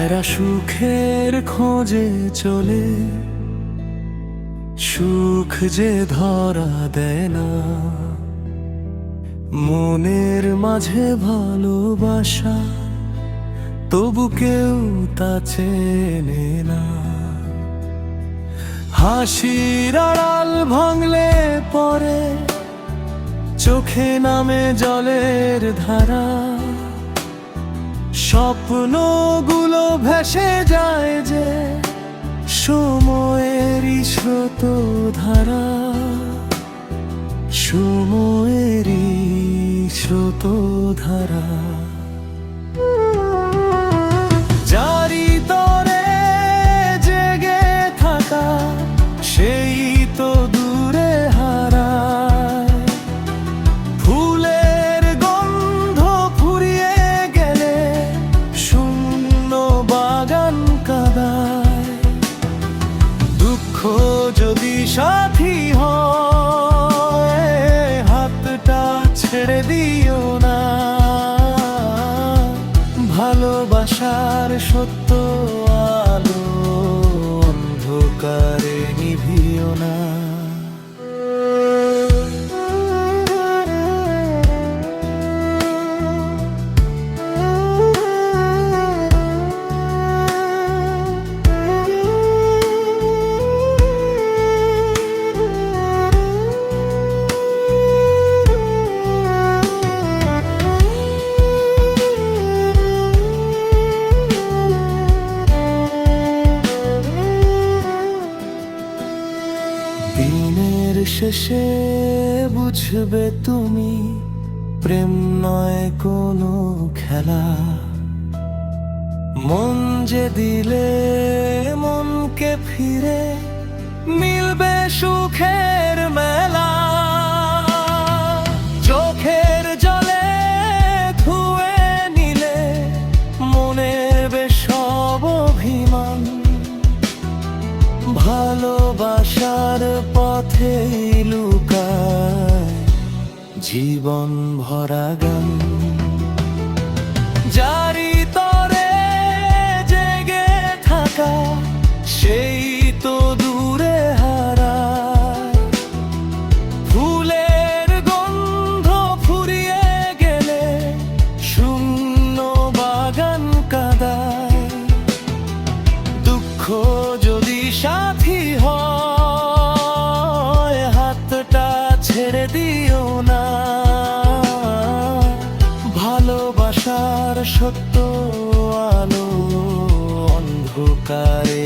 এরা সুখের খোঁজে চলে, সুখ যে ধরা দেয় না। মনের মাঝে ভালোবাসা, তবু কেউ তা চেনে না। হাসির আড়াল ভাঙলে পরে চোখে নামে জলের ধারা। স্বপ্নগুলো ভেসে যায় যে সময়েরই স্রোত ধারা, সময়েরই স্রোত ধারা। জারি তরে জেগে থাকা, সেই তো দূরে হারায়। ফুলের গন্ধ ফুরিয়ে গেলে শূন্য বাগান কাঁদায়। দুঃখ যদি সাথী হয়, হাতটা ছেড়ে দিও না। ভালোবাসার সত্য আলো অন্ধকারে নিভিও না। দিনের শেষে বুঝবে তুমি, প্রেম নয় কোনো খেলা। মন যে দিলে মনকে ফিরে মিলবে সুখের মেলা। চোখের জলে ধুয়ে নিলে মনের সব অভিমান। ভালোবাসার পথে লুকায় জীবন ভরা গান। জারি তরে জেগে থাকা, সেই তো দূরে হারায়। ফুলের গন্ধ ফুরিয়ে গেলে শূন্য বাগান কাঁদায়। দুঃখ যদি সাথী হয়, হাতটা ছেড়ে দিও না। ভালোবাসার সত্য আলো অন্ধকারে